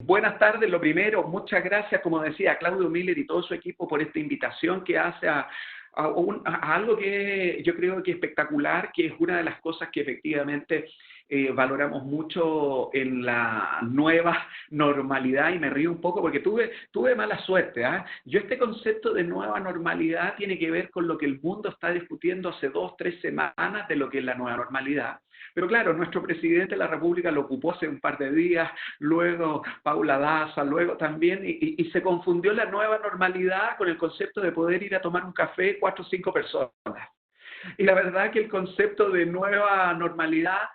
buenas tardes. Lo primero, muchas gracias, como decía, a Claudio Miller y todo su equipo por esta invitación que hace a algo que yo creo que es espectacular, que es una de las cosas que efectivamente valoramos mucho en la nueva normalidad, y me río un poco porque tuve mala suerte. Yo este concepto de nueva normalidad tiene que ver con lo que el mundo está discutiendo hace 2, 3 semanas de lo que es la nueva normalidad. Pero claro, nuestro presidente de la República lo ocupó hace un par de días, luego Paula Daza, luego también, y se confundió la nueva normalidad con el concepto de poder ir a tomar un café 4 o 5 personas. Y la verdad que el concepto de nueva normalidad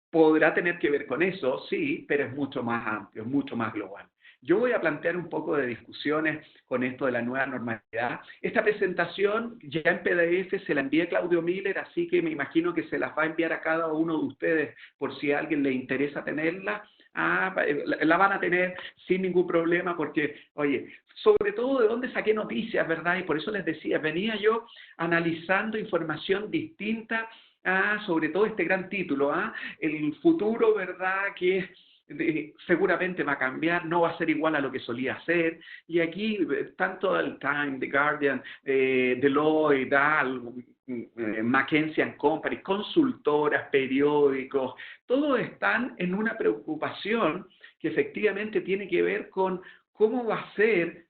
podrá tener que ver con eso, sí, pero es mucho más amplio, es mucho más global. Yo voy a plantear un poco de discusiones con esto de la nueva normalidad. Esta presentación ya en PDF se la envié a Claudio Miller, así que me imagino que se las va a enviar a cada uno de ustedes por si a alguien le interesa tenerla. La van a tener sin ningún problema porque, oye, sobre todo de dónde saqué noticias, ¿verdad? Y por eso les decía, venía yo analizando información distinta sobre todo este gran título, el futuro, ¿verdad?, que seguramente va a cambiar, no va a ser igual a lo que solía ser. Y aquí, tanto el Time, The Guardian, Deloitte, McKinsey & Company, consultoras, periódicos, todos están en una preocupación que efectivamente tiene que ver con cómo va a ser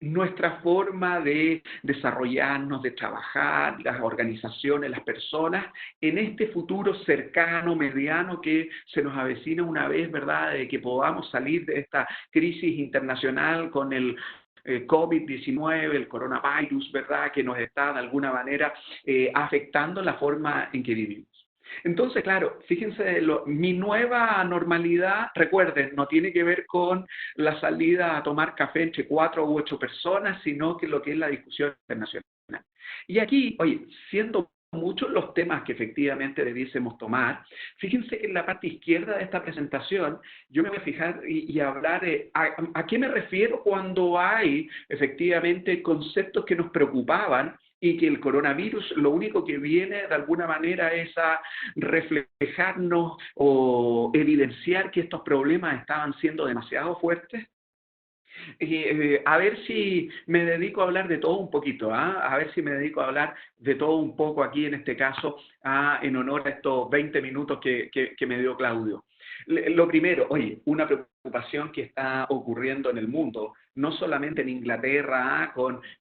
nuestra forma de desarrollarnos, de trabajar, las organizaciones, las personas, en este futuro cercano, mediano, que se nos avecina una vez, ¿verdad?, de que podamos salir de esta crisis internacional con el COVID-19, el coronavirus, ¿verdad?, que nos está de alguna manera afectando la forma en que vivimos. Entonces, claro, fíjense, mi nueva normalidad, recuerden, no tiene que ver con la salida a tomar café entre 4 u 8 personas, sino que lo que es la discusión internacional. Y aquí, oye, siendo muchos los temas que efectivamente debiésemos tomar, fíjense que en la parte izquierda de esta presentación yo me voy a fijar y hablar a qué me refiero cuando hay efectivamente conceptos que nos preocupaban y que el coronavirus lo único que viene de alguna manera es a reflejarnos o evidenciar que estos problemas estaban siendo demasiado fuertes. A ver si me dedico a hablar de todo un poquito, a ver si me dedico a hablar de todo un poco aquí en este caso, en honor a estos 20 minutos que me dio Claudio. Lo primero, oye, una preocupación que está ocurriendo en el mundo, no solamente en Inglaterra,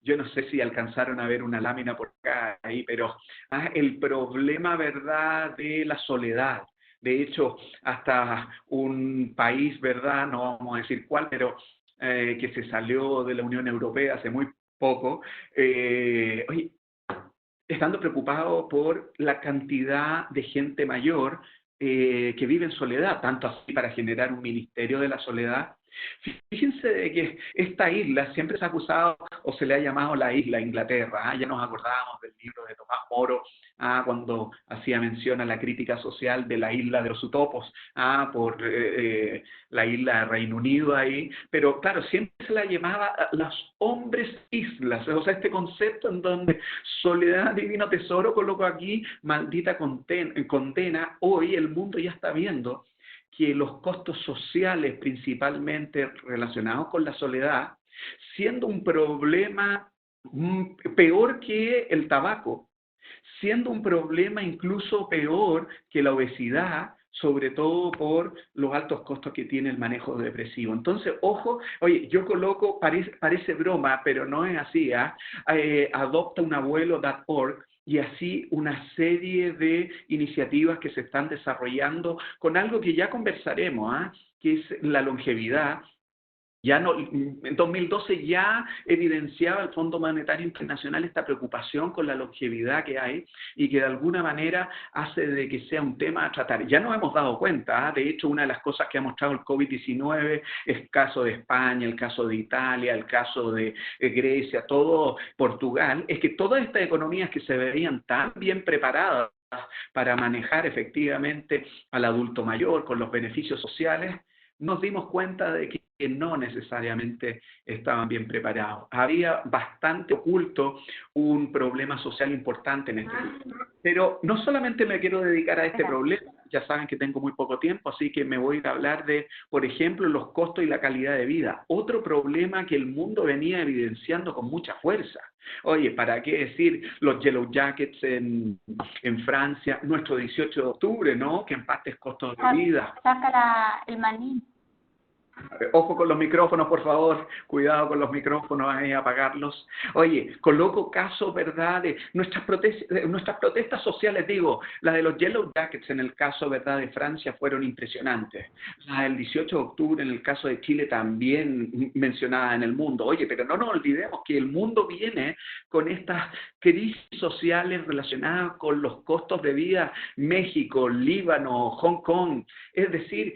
yo no sé si alcanzaron a ver una lámina por acá, ahí, pero el problema, ¿verdad?, de la soledad. De hecho, hasta un país, ¿verdad?, no vamos a decir cuál, pero que se salió de la Unión Europea hace muy poco, oye, estando preocupado por la cantidad de gente mayor que vive en soledad, tanto así para generar un ministerio de la soledad. Fíjense de que esta isla siempre se ha acusado o se le ha llamado la isla Inglaterra. Ya nos acordábamos del libro de Tomás Moro, cuando hacía mención a la crítica social de la isla de los utopos, por la isla de Reino Unido ahí, pero claro, siempre se la llamaba las hombres islas, o sea, este concepto en donde soledad, divino tesoro, coloco aquí, maldita condena. Hoy el mundo ya está viendo que los costos sociales principalmente relacionados con la soledad, siendo un problema peor que el tabaco, siendo un problema incluso peor que la obesidad, sobre todo por los altos costos que tiene el manejo depresivo. Entonces, ojo, oye, yo coloco, parece broma, pero no es así, adoptaunabuelo.org, y así una serie de iniciativas que se están desarrollando con algo que ya conversaremos, que es la longevidad. Ya no, en 2012 ya evidenciaba el Fondo Monetario Internacional esta preocupación con la longevidad que hay y que de alguna manera hace de que sea un tema a tratar. Ya nos hemos dado cuenta, de hecho, una de las cosas que ha mostrado el COVID-19 es el caso de España, el caso de Italia, el caso de Grecia, todo Portugal, es que todas estas economías que se veían tan bien preparadas para manejar efectivamente al adulto mayor con los beneficios sociales, nos dimos cuenta de que no necesariamente estaban bien preparados. Había bastante oculto un problema social importante en este país. Pero no solamente me quiero dedicar a este problema, ya saben que tengo muy poco tiempo, así que me voy a hablar de, por ejemplo, los costos y la calidad de vida. Otro problema que el mundo venía evidenciando con mucha fuerza. Oye, ¿para qué decir los Yellow Jackets en Francia, nuestro 18 de octubre, ¿no? Que en parte es costo de vida. Saca el maní. Ojo con los micrófonos, por favor. Cuidado con los micrófonos, ahí apagarlos. Oye, coloco casos, ¿verdad? De nuestras protestas sociales, digo, la de los Yellow Jackets en el caso, ¿verdad?, de Francia fueron impresionantes. La del 18 de octubre en el caso de Chile también mencionada en el mundo. Oye, pero no nos olvidemos que el mundo viene con estas crisis sociales relacionadas con los costos de vida. México, Líbano, Hong Kong. Es decir,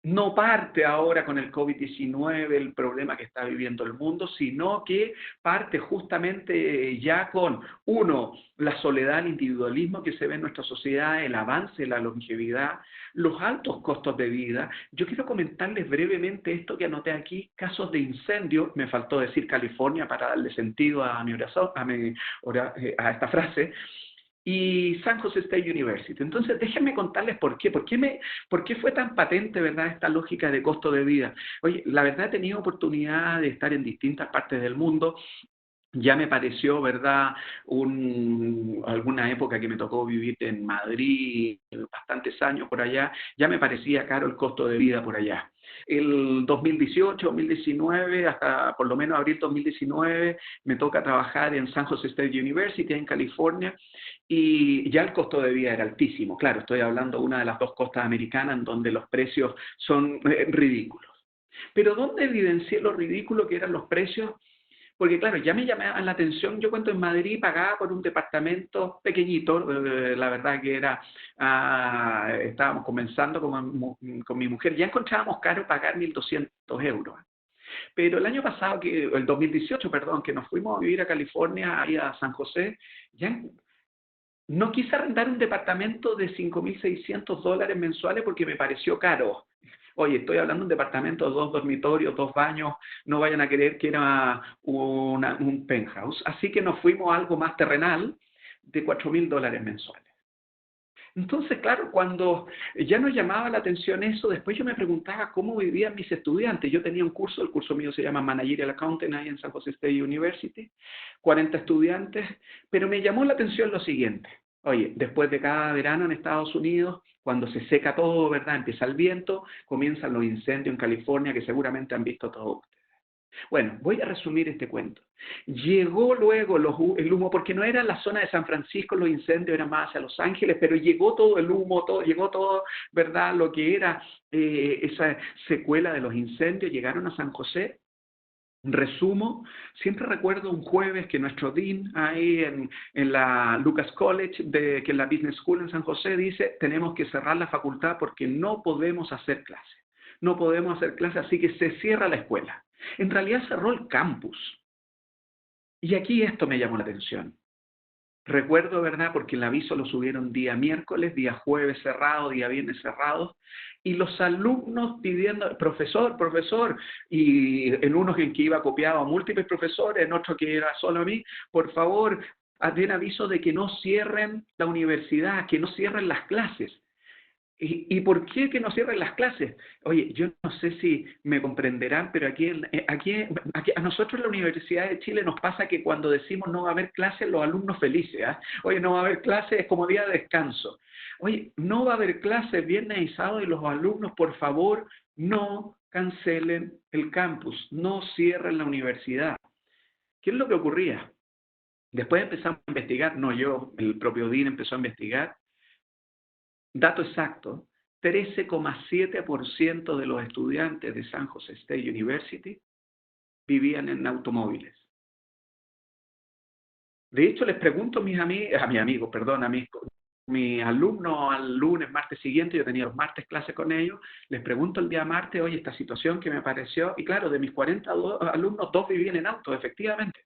no parte ahora con el COVID-19 el problema que está viviendo el mundo, sino que parte justamente ya con, uno, la soledad, el individualismo que se ve en nuestra sociedad, el avance de la longevidad, los altos costos de vida. Yo quiero comentarles brevemente esto que anoté aquí, casos de incendio, me faltó decir California para darle sentido a a esta frase, y San Jose State University. Entonces, déjenme contarles por qué. ¿Por qué fue tan patente, verdad, esta lógica de costo de vida? Oye, la verdad he tenido oportunidad de estar en distintas partes del mundo. Ya me pareció, ¿verdad?, alguna época que me tocó vivir en Madrid, bastantes años por allá, ya me parecía caro el costo de vida por allá. El 2018, 2019, hasta por lo menos abril 2019, me toca trabajar en San Jose State University, en California, y ya el costo de vida era altísimo. Claro, estoy hablando de una de las dos costas americanas en donde los precios son ridículos. Pero ¿dónde evidencié lo ridículo que eran los precios? Porque claro, ya me llamaban la atención, yo cuando en Madrid pagaba por un departamento pequeñito, la verdad que era, estábamos comenzando con mi mujer, ya encontrábamos caro pagar 1.200 euros. Pero el año pasado, el 2018, perdón, que nos fuimos a vivir a California, ahí a San José, ya no quise arrendar un departamento de $5.600 mensuales porque me pareció caro. Oye, estoy hablando de un departamento de 2 dormitorios, 2 baños, no vayan a creer que era un penthouse. Así que nos fuimos a algo más terrenal de $4.000 mensuales. Entonces, claro, cuando ya nos llamaba la atención eso, después yo me preguntaba cómo vivían mis estudiantes. Yo tenía un curso, el curso mío se llama Managerial Accounting ahí en San Jose State University, 40 estudiantes, pero me llamó la atención lo siguiente. Oye, después de cada verano en Estados Unidos, cuando se seca todo, ¿verdad? Empieza el viento, comienzan los incendios en California que seguramente han visto todos. Bueno, voy a resumir este cuento. Llegó luego el humo, porque no era en la zona de San Francisco los incendios, eran más hacia Los Ángeles, pero llegó todo el humo, llegó todo, ¿verdad? Lo que era esa secuela de los incendios, llegaron a San José. Resumo, siempre recuerdo un jueves que nuestro dean ahí en la Lucas College, que es la Business School en San José, dice, tenemos que cerrar la facultad porque no podemos hacer clases. No podemos hacer clases, así que se cierra la escuela. En realidad cerró el campus. Y aquí esto me llamó la atención. Recuerdo, ¿verdad? Porque el aviso lo subieron día miércoles, día jueves cerrado, día viernes cerrado, y los alumnos pidiendo, profesor, y en unos en que iba copiado a múltiples profesores, en otros que era solo a mí, por favor, den aviso de que no cierren la universidad, que no cierren las clases. ¿Y por qué que no cierren las clases? Oye, yo no sé si me comprenderán, pero aquí a nosotros en la Universidad de Chile nos pasa que cuando decimos no va a haber clases, los alumnos felices. ¿Eh? Oye, no va a haber clases, es como día de descanso. Oye, no va a haber clases viernes y sábado y los alumnos, por favor, no cancelen el campus, no cierren la universidad. ¿Qué es lo que ocurría? Después empezamos a investigar, no yo, el propio DIN empezó a investigar. Dato exacto, 13,7% de los estudiantes de San Jose State University vivían en automóviles. De hecho, les pregunto a mis alumnos al lunes, martes siguiente, yo tenía los martes clases con ellos, les pregunto el día martes, oye, esta situación que me pareció, y claro, de mis 40 alumnos, 2 vivían en auto, efectivamente.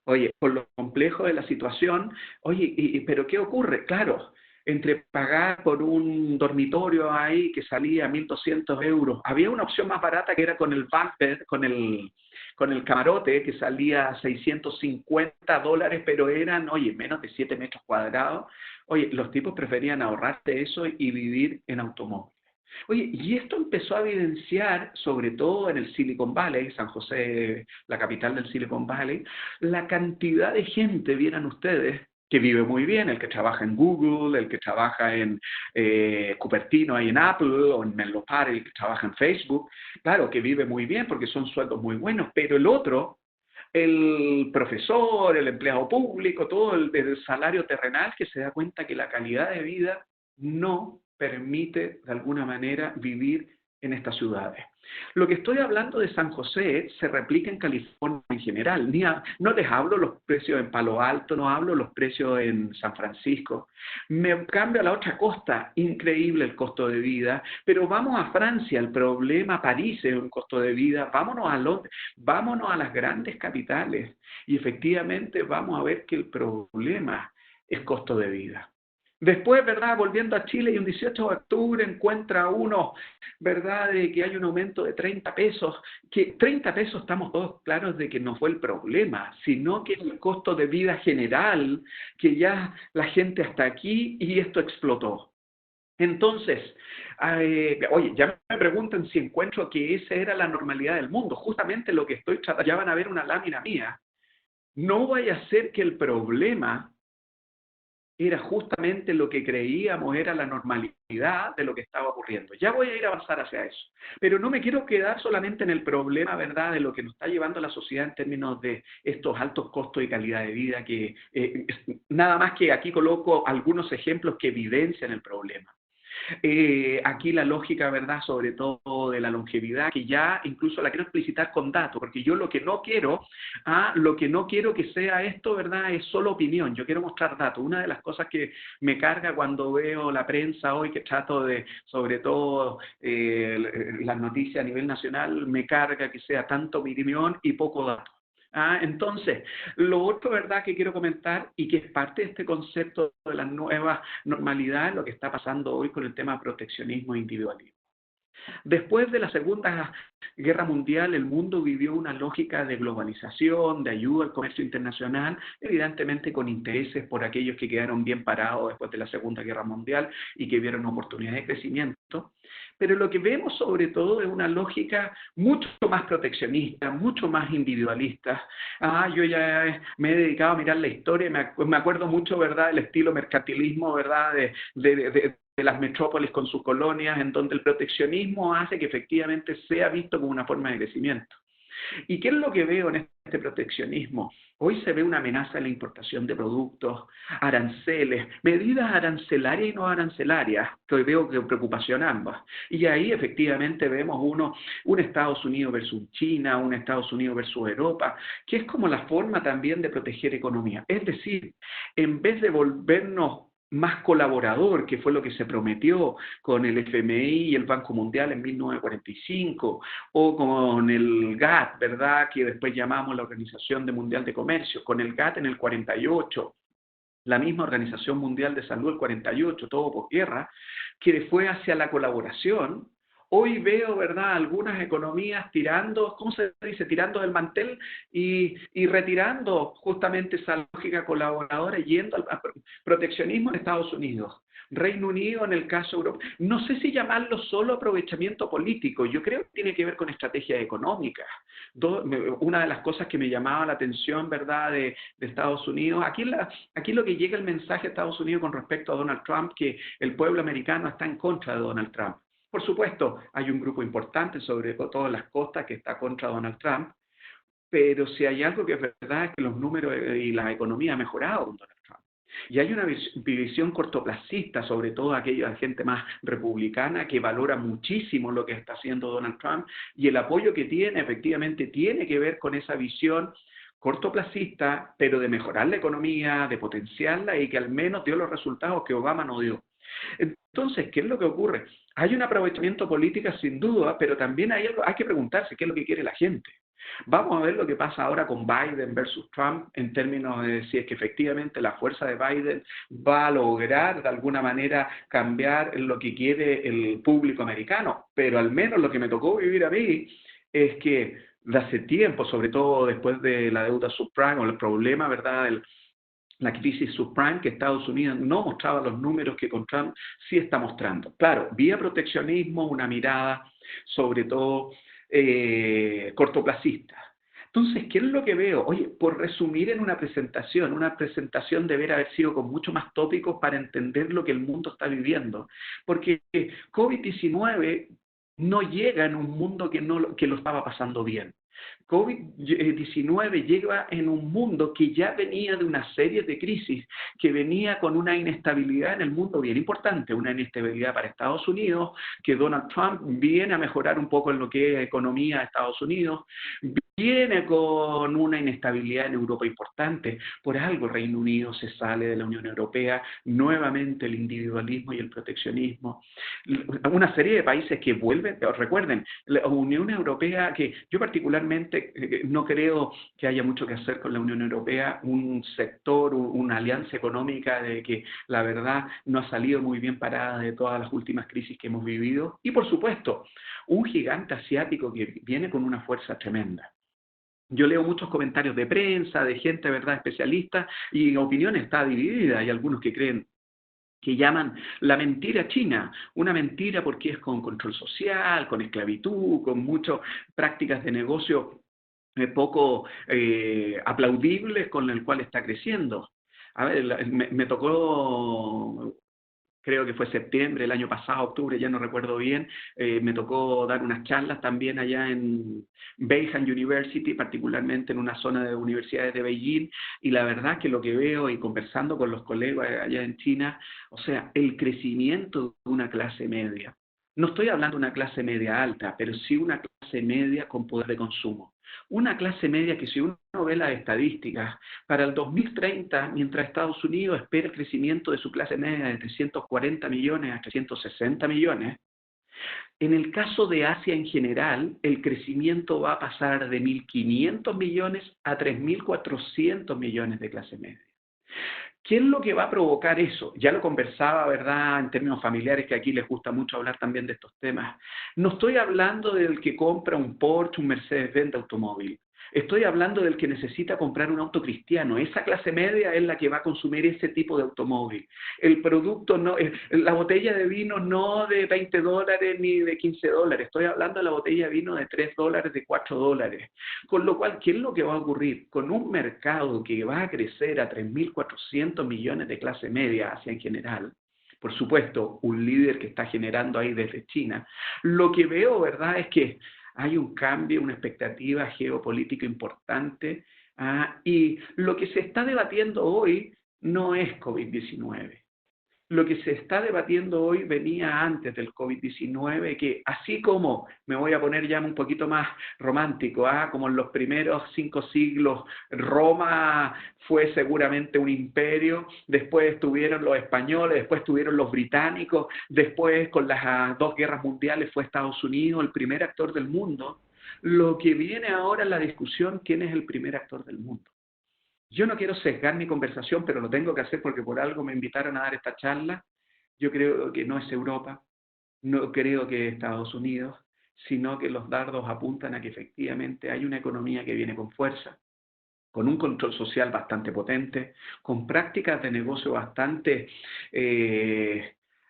Oye, por lo complejo de la situación, oye, ¿pero qué ocurre? Claro, entre pagar por un dormitorio ahí que salía 1.200 euros, había una opción más barata que era con el bunk bed, con el camarote, que salía $650, pero eran, oye, menos de 7 metros cuadrados. Oye, los tipos preferían ahorrarse eso y vivir en automóvil. Oye, y esto empezó a evidenciar, sobre todo en el Silicon Valley, San José, la capital del Silicon Valley, la cantidad de gente, vieran ustedes, que vive muy bien, el que trabaja en Google, el que trabaja en Cupertino, ahí en Apple, o en Menlo Park, el que trabaja en Facebook, claro, que vive muy bien porque son sueldos muy buenos, pero el otro, el profesor, el empleado público, todo el salario terrenal, que se da cuenta que la calidad de vida no permite de alguna manera vivir en estas ciudades. Lo que estoy hablando de San José se replica en California en general. No les hablo los precios en Palo Alto, no hablo los precios en San Francisco. Me cambio a la otra costa, increíble el costo de vida, pero vamos a Francia, el problema, París es un costo de vida, vámonos a Londres, vámonos a las grandes capitales y efectivamente vamos a ver que el problema es costo de vida. Después, ¿verdad? Volviendo a Chile y un 18 de octubre encuentra uno, ¿verdad? De que hay un aumento de 30 pesos, que 30 pesos estamos todos claros de que no fue el problema, sino que el costo de vida general, que ya la gente hasta aquí y esto explotó. Entonces, oye, ya me preguntan si encuentro que esa era la normalidad del mundo, justamente lo que estoy tratando, ya van a ver una lámina mía, no vaya a ser que el problema era justamente lo que creíamos era la normalidad de lo que estaba ocurriendo. Ya voy a ir a avanzar hacia eso. Pero no me quiero quedar solamente en el problema, ¿verdad?, de lo que nos está llevando la sociedad en términos de estos altos costos y calidad de vida, que nada más que aquí coloco algunos ejemplos que evidencian el problema. Aquí la lógica, ¿verdad?, sobre todo de la longevidad, que ya incluso la quiero explicitar con datos, porque yo lo que no quiero que sea esto, ¿verdad?, es solo opinión, yo quiero mostrar datos. Una de las cosas que me carga cuando veo la prensa hoy, que trato de, sobre todo las noticias a nivel nacional, me carga que sea tanto opinión y poco dato. Entonces, lo otro, ¿verdad?, que quiero comentar y que es parte de este concepto de la nueva normalidad, lo que está pasando hoy con el tema de proteccionismo e individualismo. Después de la Segunda Guerra Mundial, el mundo vivió una lógica de globalización, de ayuda al comercio internacional, evidentemente con intereses por aquellos que quedaron bien parados después de la Segunda Guerra Mundial y que vieron oportunidades de crecimiento. Pero lo que vemos sobre todo es una lógica mucho más proteccionista, mucho más individualista. Yo ya me he dedicado a mirar la historia y me acuerdo mucho, ¿verdad?, del estilo mercantilismo, ¿verdad?, de las metrópolis con sus colonias, en donde el proteccionismo hace que efectivamente sea visto como una forma de crecimiento. ¿Y qué es lo que veo en este proteccionismo? Hoy se ve una amenaza en la importación de productos, aranceles, medidas arancelarias y no arancelarias, que hoy veo que preocupación ambas. Y ahí efectivamente vemos un Estados Unidos versus China, un Estados Unidos versus Europa, que es como la forma también de proteger economía. Es decir, en vez de volvernos más colaborador, que fue lo que se prometió con el FMI y el Banco Mundial en 1945, o con el GATT, ¿verdad?, que después llamamos la Organización Mundial de Comercio, con el GATT en el 48, la misma Organización Mundial de Salud el 48, todo por guerra, que fue hacia la colaboración. Hoy veo, ¿verdad?, algunas economías tirando, ¿cómo se dice?, tirando del mantel y retirando justamente esa lógica colaboradora, yendo al proteccionismo en Estados Unidos. Reino Unido en el caso europeo. No sé si llamarlo solo aprovechamiento político, yo creo que tiene que ver con estrategias económicas. Una de las cosas que me llamaba la atención, ¿verdad?, de Estados Unidos, aquí lo que llega el mensaje a Estados Unidos con respecto a Donald Trump, que el pueblo americano está en contra de Donald Trump. Por supuesto, hay un grupo importante, sobre todo en las costas, que está contra Donald Trump, pero si hay algo que es verdad es que los números y la economía han mejorado con Donald Trump. Y hay una visión cortoplacista, sobre todo aquella gente más republicana, que valora muchísimo lo que está haciendo Donald Trump, y el apoyo que tiene efectivamente tiene que ver con esa visión cortoplacista, pero de mejorar la economía, de potenciarla y que al menos dio los resultados que Obama no dio. Entonces, ¿qué es lo que ocurre? Hay un aprovechamiento político sin duda, pero también hay que preguntarse qué es lo que quiere la gente. Vamos a ver lo que pasa ahora con Biden versus Trump en términos de si es que efectivamente la fuerza de Biden va a lograr de alguna manera cambiar lo que quiere el público americano. Pero al menos lo que me tocó vivir a mí es que de hace tiempo, sobre todo después de la deuda subprime o el problema, ¿verdad?, la crisis subprime que Estados Unidos no mostraba los números que con Trump sí está mostrando. Claro, vía proteccionismo, una mirada sobre todo cortoplacista. Entonces, ¿qué es lo que veo? Oye, por resumir en una presentación debe haber sido con mucho más tópicos para entender lo que el mundo está viviendo. Porque COVID-19 no llega en un mundo que lo estaba pasando bien. COVID-19 llega en un mundo que ya venía de una serie de crisis, que venía con una inestabilidad en el mundo bien importante, una inestabilidad para Estados Unidos, que Donald Trump viene a mejorar un poco en lo que es economía de Estados Unidos, viene con una inestabilidad en Europa importante. Por algo el Reino Unido se sale de la Unión Europea, nuevamente el individualismo y el proteccionismo. Una serie de países que vuelven, recuerden, la Unión Europea, que yo particularmente no creo que haya mucho que hacer con la Unión Europea, un sector, una alianza económica de que la verdad no ha salido muy bien parada de todas las últimas crisis que hemos vivido. Y por supuesto, un gigante asiático que viene con una fuerza tremenda. Yo leo muchos comentarios de prensa, de gente, ¿verdad?, especialista, y opinión está dividida. Hay algunos que creen que llaman la mentira china, una mentira porque es con control social, con esclavitud, con muchas prácticas de negocio poco aplaudibles con el cual está creciendo. A ver, me tocó, creo que fue septiembre, el año pasado, octubre, ya no recuerdo bien, me tocó dar unas charlas también allá en Beihang University, particularmente en una zona de universidades de Beijing, y la verdad que lo que veo y conversando con los colegas allá en China, o sea, el crecimiento de una clase media. No estoy hablando de una clase media alta, pero sí una clase media con poder de consumo. Una clase media que si uno ve las estadísticas, para el 2030, mientras Estados Unidos espera el crecimiento de su clase media de 340 millones a 360 millones, en el caso de Asia en general, el crecimiento va a pasar de 1.500 millones a 3.400 millones de clase media. ¿Qué es lo que va a provocar eso? Ya lo conversaba, ¿verdad?, en términos familiares, que aquí les gusta mucho hablar también de estos temas. No estoy hablando del que compra un Porsche, un Mercedes-Benz de automóvil. Estoy hablando del que necesita comprar un auto cristiano. Esa clase media es la que va a consumir ese tipo de automóvil. El producto, no, la botella de vino no de $20 ni de $15. Estoy hablando de la botella de vino de $3, de $4. Con lo cual, ¿qué es lo que va a ocurrir? Con un mercado que va a crecer a 3.400 millones de clase media, Asia en general, por supuesto, un líder que está generando ahí desde China, lo que veo, ¿verdad?, es que hay un cambio, una expectativa geopolítica importante, y lo que se está debatiendo hoy no es COVID-19. Lo que se está debatiendo hoy venía antes del COVID-19, que así como, me voy a poner ya un poquito más romántico, como en los primeros 5 siglos, Roma fue seguramente un imperio, después estuvieron los españoles, después estuvieron los británicos, después con las 2 guerras mundiales fue Estados Unidos, el primer actor del mundo. Lo que viene ahora es la discusión, ¿quién es el primer actor del mundo? Yo no quiero sesgar mi conversación, pero lo tengo que hacer porque por algo me invitaron a dar esta charla. Yo creo que no es Europa, no creo que es Estados Unidos, sino que los dardos apuntan a que efectivamente hay una economía que viene con fuerza, con un control social bastante potente, con prácticas de negocio bastante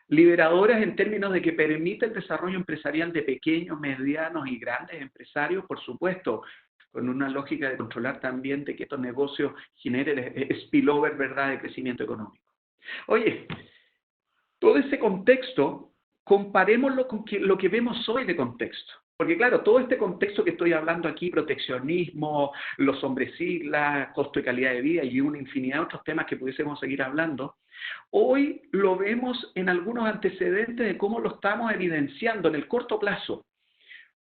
liberadoras en términos de que permite el desarrollo empresarial de pequeños, medianos y grandes empresarios, por supuesto, con una lógica de controlar también de que estos negocios generen spillover, ¿verdad?, de crecimiento económico. Oye, todo ese contexto, comparémoslo con lo que vemos hoy de contexto. Porque claro, todo este contexto que estoy hablando aquí, proteccionismo, los hombres siglas, costo y calidad de vida y una infinidad de otros temas que pudiésemos seguir hablando, hoy lo vemos en algunos antecedentes de cómo lo estamos evidenciando en el corto plazo,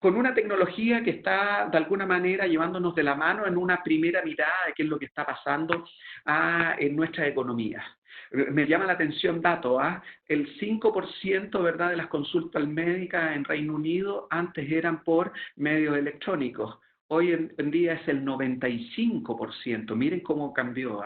con una tecnología que está de alguna manera llevándonos de la mano en una primera mirada de qué es lo que está pasando en nuestras economías. Me llama la atención dato, el 5%, ¿verdad?, de las consultas médicas en Reino Unido antes eran por medios electrónicos. Hoy en día es el 95%. Miren cómo cambió.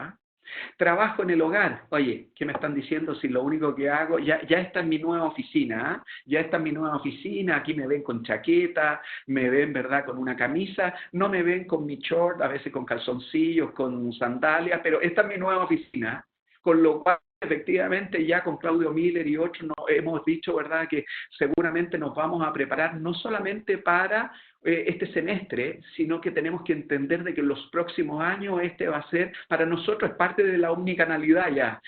Trabajo en el hogar. Oye, ¿qué me están diciendo si lo único que hago, ya está en mi nueva oficina, ¿ah? Ya está en mi nueva oficina, aquí me ven con chaqueta, me ven, ¿verdad?, con una camisa, no me ven con mi short, a veces con calzoncillos, con sandalias, pero esta es mi nueva oficina, con lo cual efectivamente ya con Claudio Miller y otros nos hemos dicho, ¿verdad?, que seguramente nos vamos a preparar no solamente para este semestre, sino que tenemos que entender de que en los próximos años este va a ser, para nosotros es parte de la omnicanalidad ya,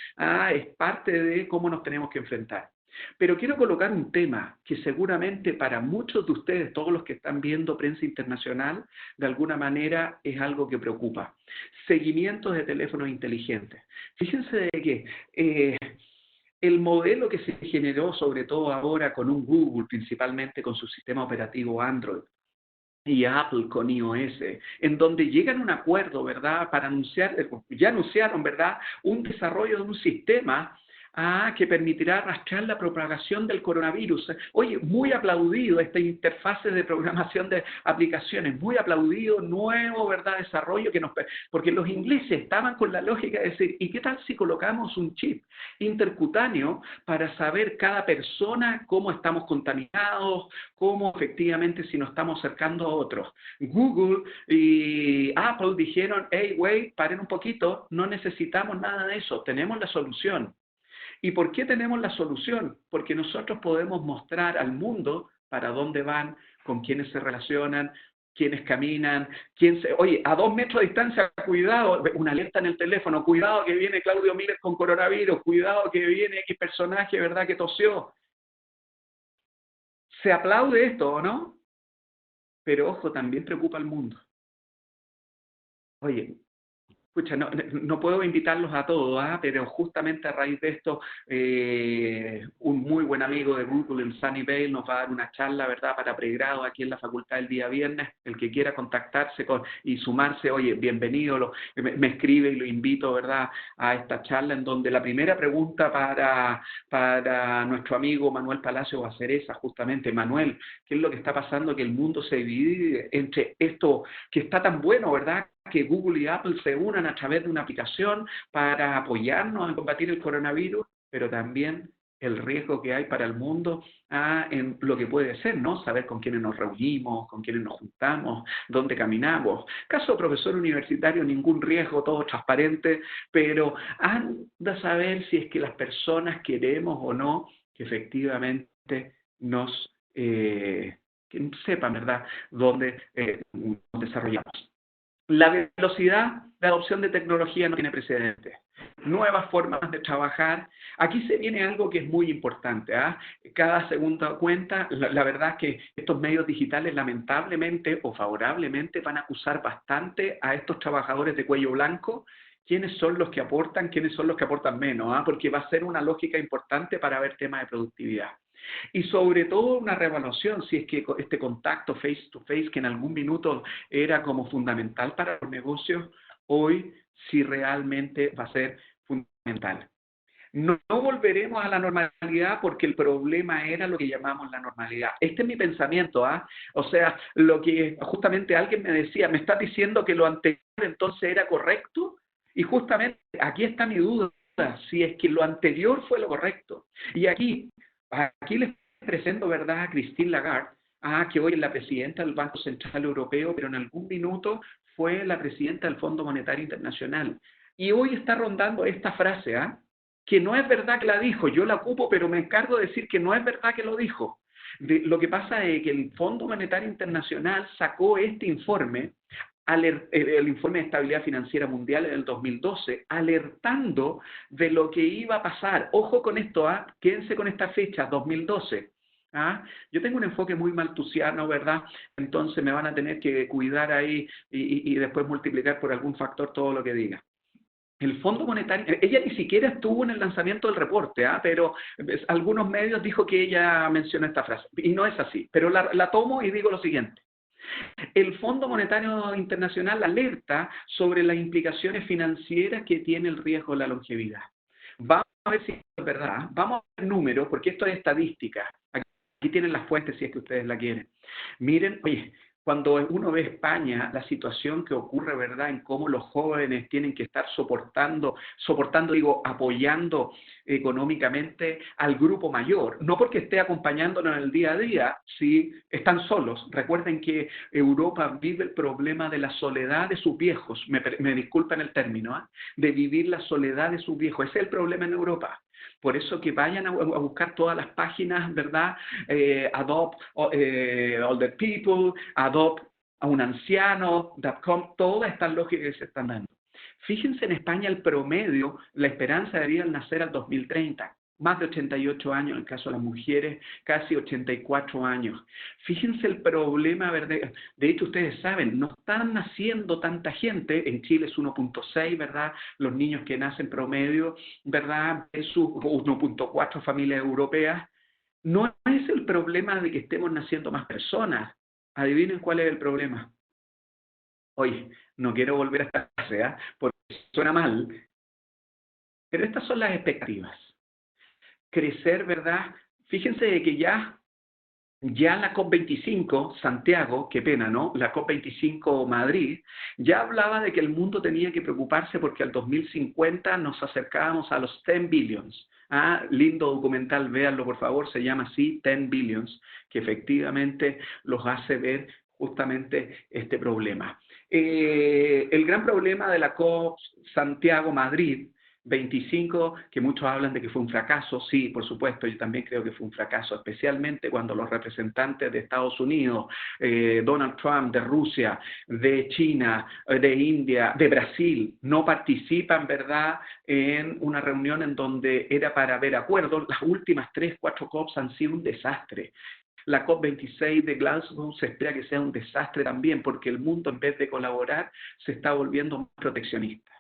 es parte de cómo nos tenemos que enfrentar. Pero quiero colocar un tema que seguramente para muchos de ustedes, todos los que están viendo prensa internacional, de alguna manera es algo que preocupa. Seguimientos de teléfonos inteligentes. Fíjense de que el modelo que se generó, sobre todo ahora con un Google, principalmente con su sistema operativo Android, y Apple con iOS, en donde llegan a un acuerdo, ¿verdad?, para anunciar, ya anunciaron, ¿verdad?, un desarrollo de un sistema que permitirá rastrear la propagación del coronavirus. Oye, muy aplaudido esta interfase de programación de aplicaciones, muy aplaudido, nuevo, ¿verdad?, desarrollo que porque los ingleses estaban con la lógica de decir, ¿y qué tal si colocamos un chip intercutáneo para saber cada persona cómo estamos contaminados, cómo efectivamente si nos estamos acercando a otros? Google y Apple dijeron, hey, wait, paren un poquito, no necesitamos nada de eso, tenemos la solución. ¿Y por qué tenemos la solución? Porque nosotros podemos mostrar al mundo para dónde van, con quiénes se relacionan, quiénes caminan, oye, a 2 metros de distancia, cuidado, una alerta en el teléfono, cuidado que viene Claudio Miller con coronavirus, cuidado que viene X personaje, ¿verdad?, que tosió. Se aplaude esto, ¿o no? Pero ojo, también preocupa al mundo. Oye, escucha, no puedo invitarlos a todos, pero justamente a raíz de esto, un muy buen amigo de Google en Sunnyvale nos va a dar una charla, ¿verdad?, para pregrado aquí en la facultad el día viernes. El que quiera contactarse y sumarse, oye, bienvenido, me escribe y lo invito, ¿verdad?, a esta charla en donde la primera pregunta para nuestro amigo Manuel Palacio va a ser esa, justamente. Manuel, ¿qué es lo que está pasando? Que el mundo se divide entre esto que está tan bueno, ¿verdad?, que Google y Apple se unan a través de una aplicación para apoyarnos en combatir el coronavirus, pero también el riesgo que hay para el mundo en lo que puede ser, ¿no? Saber con quiénes nos reunimos, con quiénes nos juntamos, dónde caminamos. Caso profesor universitario, ningún riesgo, todo transparente, pero anda a saber si es que las personas queremos o no que efectivamente nos que sepan, ¿verdad?, dónde nos desarrollamos. La velocidad de adopción de tecnología no tiene precedentes. Nuevas formas de trabajar. Aquí se viene algo que es muy importante. Cada segunda cuenta, la verdad es que estos medios digitales lamentablemente o favorablemente van a acusar bastante a estos trabajadores de cuello blanco. ¿Quiénes son los que aportan? ¿Quiénes son los que aportan menos? Porque va a ser una lógica importante para ver temas de productividad. Y sobre todo una reevaluación, si es que este contacto face to face, que en algún minuto era como fundamental para los negocios, hoy sí realmente va a ser fundamental. No volveremos a la normalidad porque el problema era lo que llamamos la normalidad. Este es mi pensamiento, O sea, lo que justamente alguien me decía, ¿me estás diciendo que lo anterior entonces era correcto? Y justamente aquí está mi duda, si es que lo anterior fue lo correcto. Y aquí les presento, ¿verdad?, a Christine Lagarde, que hoy es la presidenta del Banco Central Europeo, pero en algún minuto fue la presidenta del Fondo Monetario Internacional. Y hoy está rondando esta frase, que no es verdad que la dijo, yo la ocupo, pero me encargo de decir que no es verdad que lo dijo. Lo que pasa es que el Fondo Monetario Internacional sacó este informe, el informe de estabilidad financiera mundial en el 2012, alertando de lo que iba a pasar. Ojo con esto, quédense con esta fecha, 2012. Yo tengo un enfoque muy maltusiano, ¿verdad? Entonces me van a tener que cuidar ahí y después multiplicar por algún factor todo lo que diga. El Fondo Monetario, ella ni siquiera estuvo en el lanzamiento del reporte, pero algunos medios dijo que ella mencionó esta frase, y no es así, pero la tomo y digo lo siguiente. El Fondo Monetario Internacional alerta sobre las implicaciones financieras que tiene el riesgo de la longevidad. Vamos a ver si es verdad, vamos a ver números, porque esto es estadística. Aquí tienen las fuentes si es que ustedes la quieren. Miren, oye, Cuando uno ve España, la situación que ocurre, ¿verdad?, en cómo los jóvenes tienen que estar digo, apoyando económicamente al grupo mayor, no porque esté acompañándonos en el día a día, si están solos. Recuerden que Europa vive el problema de la soledad de sus viejos, me disculpan el término, de vivir la soledad de sus viejos. Ese es el problema en Europa. Por eso que vayan a buscar todas las páginas, ¿verdad? Adopt Older People, Adopt a un anciano.com, todas estas lógicas que se están dando. Fíjense en España el promedio, la esperanza de vida al nacer al 2030, más de 88 años, en el caso de las mujeres, casi 84 años. Fíjense el problema, ¿verdad? De hecho, ustedes saben, no están naciendo tanta gente, en Chile es 1.6, ¿verdad? Los niños que nacen promedio, ¿verdad? Es 1.4 familias europeas. No es el problema de que estemos naciendo más personas. Adivinen cuál es el problema. Oye, no quiero volver a esta frase, porque suena mal, pero estas son las expectativas. Crecer, ¿verdad? Fíjense de que ya en la COP25, Santiago, qué pena, ¿no? La COP25 Madrid, ya hablaba de que el mundo tenía que preocuparse porque al 2050 nos acercábamos a los 10 billions. Lindo documental, véanlo por favor, se llama así, 10 billions, que efectivamente los hace ver justamente este problema. El gran problema de la COP Santiago-Madrid 25, que muchos hablan de que fue un fracaso, sí, por supuesto, yo también creo que fue un fracaso, especialmente cuando los representantes de Estados Unidos, Donald Trump, de Rusia, de China, de India, de Brasil, no participan, ¿verdad?, en una reunión en donde era para ver acuerdos. Las últimas 3, 4 COPs han sido un desastre. La COP26 de Glasgow se espera que sea un desastre también, porque el mundo, en vez de colaborar, se está volviendo más proteccionista.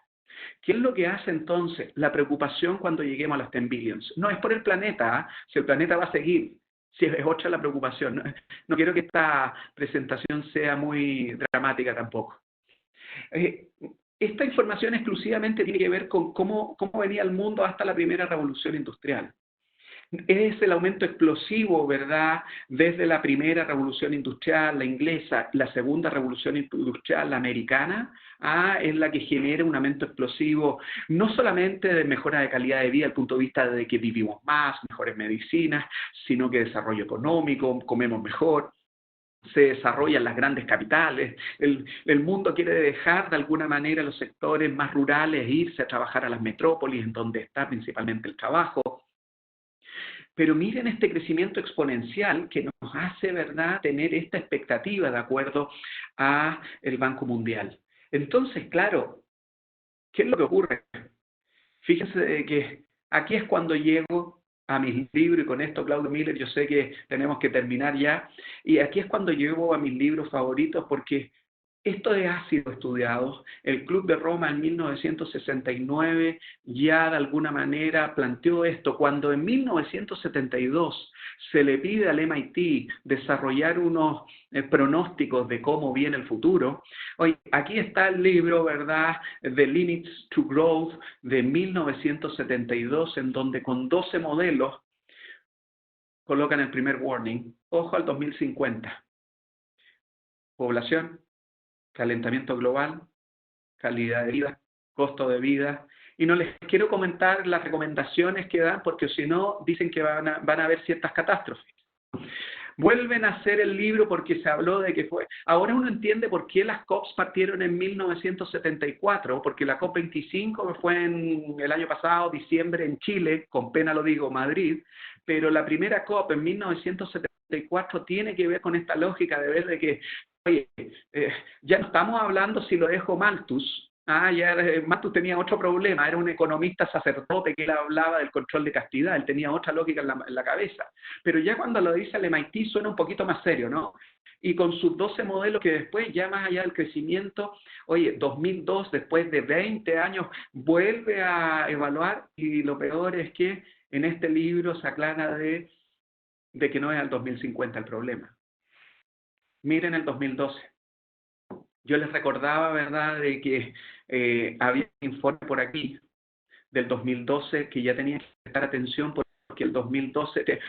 ¿Qué es lo que hace entonces la preocupación cuando lleguemos a las 10 billions? No es por el planeta, si el planeta va a seguir, si es otra la preocupación. No quiero que esta presentación sea muy dramática tampoco. Esta información exclusivamente tiene que ver con cómo venía el mundo hasta la primera revolución industrial. Es el aumento explosivo, ¿verdad?, desde la primera revolución industrial, la inglesa, la segunda revolución industrial, la americana, es la que genera un aumento explosivo, no solamente de mejora de calidad de vida, desde el punto de vista de que vivimos más, mejores medicinas, sino que desarrollo económico, comemos mejor, se desarrollan las grandes capitales, el mundo quiere dejar de alguna manera los sectores más rurales e irse a trabajar a las metrópolis, en donde está principalmente el trabajo. Pero miren este crecimiento exponencial que nos hace, ¿verdad?, tener esta expectativa de acuerdo a el Banco Mundial. Entonces, claro, ¿qué es lo que ocurre? Fíjense que aquí es cuando llego a mis libros, y con esto, Claudio Miller, yo sé que tenemos que terminar ya, y aquí es cuando llego a mis libros favoritos, porque esto ha sido estudiado. El Club de Roma en 1969 ya de alguna manera planteó esto. Cuando en 1972 se le pide al MIT desarrollar unos pronósticos de cómo viene el futuro, hoy aquí está el libro, ¿verdad?, The Limits to Growth de 1972, en donde con 12 modelos colocan el primer warning. Ojo al 2050. Población, calentamiento global, calidad de vida, costo de vida. Y no les quiero comentar las recomendaciones que dan, porque si no, dicen que van a haber ciertas catástrofes. Vuelven a hacer el libro porque se habló de que fue... Ahora uno entiende por qué las COPs partieron en 1974, porque la COP25 fue en el año pasado, diciembre, en Chile, con pena lo digo, Madrid, pero la primera COP en 1974 tiene que ver con esta lógica de ver de que, oye, ya no estamos hablando si lo dejo Malthus. Malthus tenía otro problema, era un economista sacerdote que él hablaba del control de castidad, él tenía otra lógica en la cabeza. Pero ya cuando lo dice el MIT suena un poquito más serio, ¿no? Y con sus 12 modelos que después, ya más allá del crecimiento, oye, 2002, después de 20 años, vuelve a evaluar, y lo peor es que en este libro se aclara de que no es al 2050 el problema. Miren el 2012. Yo les recordaba, ¿verdad?, de que había un informe por aquí del 2012 que ya tenía que prestar atención porque porque el 2012,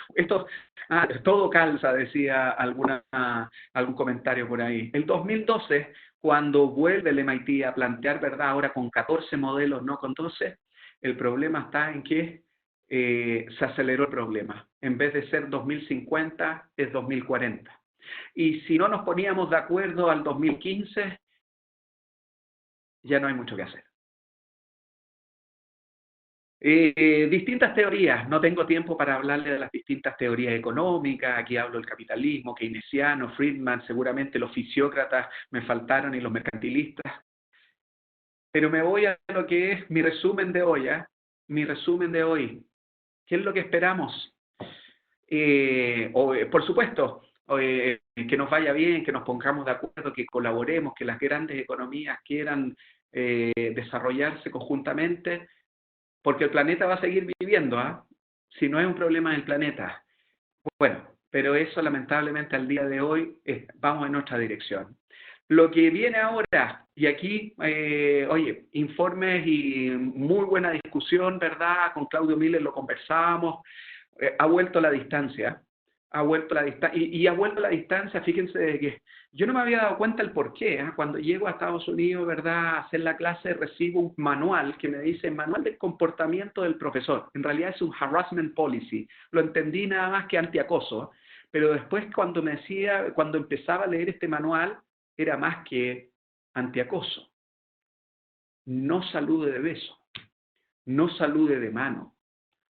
todo calza, decía algún comentario por ahí. El 2012, cuando vuelve el MIT a plantear, ¿verdad? Ahora con 14 modelos, no con 12, el problema está en que se aceleró el problema. En vez de ser 2050, es 2040. Y si no nos poníamos de acuerdo al 2015, ya no hay mucho que hacer. Distintas teorías, no tengo tiempo para hablarle de las distintas teorías económicas, aquí hablo del capitalismo, keynesiano, Friedman, seguramente los fisiócratas me faltaron y los mercantilistas, pero me voy a lo que es mi resumen de hoy, mi resumen de hoy. ¿Qué es lo que esperamos? Por supuesto, que nos vaya bien, que nos pongamos de acuerdo, que colaboremos, que las grandes economías quieran desarrollarse conjuntamente, porque el planeta va a seguir viviendo, si no es un problema del planeta. Bueno, pero eso lamentablemente al día de hoy vamos en otra dirección. Lo que viene ahora, y aquí, oye, informes y muy buena discusión, ¿verdad? Con Claudio Miller lo conversábamos, ha vuelto la distancia, ha vuelto la distancia, y ha vuelto la distancia, fíjense de que yo no me había dado cuenta el por qué. Cuando llego a Estados Unidos, ¿verdad?, a hacer la clase, recibo un manual que me dice manual del comportamiento del profesor. En realidad es un harassment policy. Lo entendí nada más que antiacoso, pero después cuando cuando empezaba a leer este manual, era más que antiacoso. No salude de beso, no salude de mano.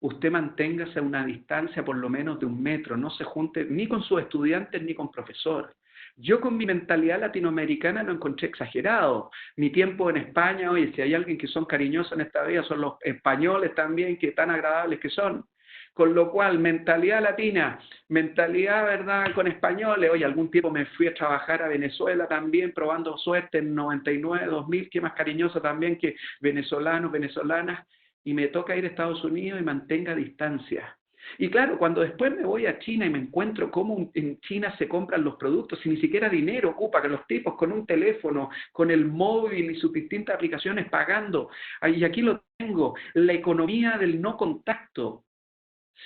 Usted manténgase a una distancia por lo menos de 1 metro, no se junte ni con sus estudiantes ni con profesor. Yo con mi mentalidad latinoamericana lo encontré exagerado. Mi tiempo en España, oye, si hay alguien que son cariñosos en esta vida, son los españoles también, que tan agradables que son. Con lo cual, mentalidad latina, mentalidad, ¿verdad?, con españoles. Oye, algún tiempo me fui a trabajar a Venezuela también, probando suerte en 99, 2000, que más cariñoso también que venezolanos, venezolanas. Y me toca ir a Estados Unidos y mantenga distancia. Y claro, cuando después me voy a China y me encuentro cómo en China se compran los productos y ni siquiera dinero ocupa, que los tipos con un teléfono, con el móvil y sus distintas aplicaciones pagando. Y aquí lo tengo, la economía del no contacto.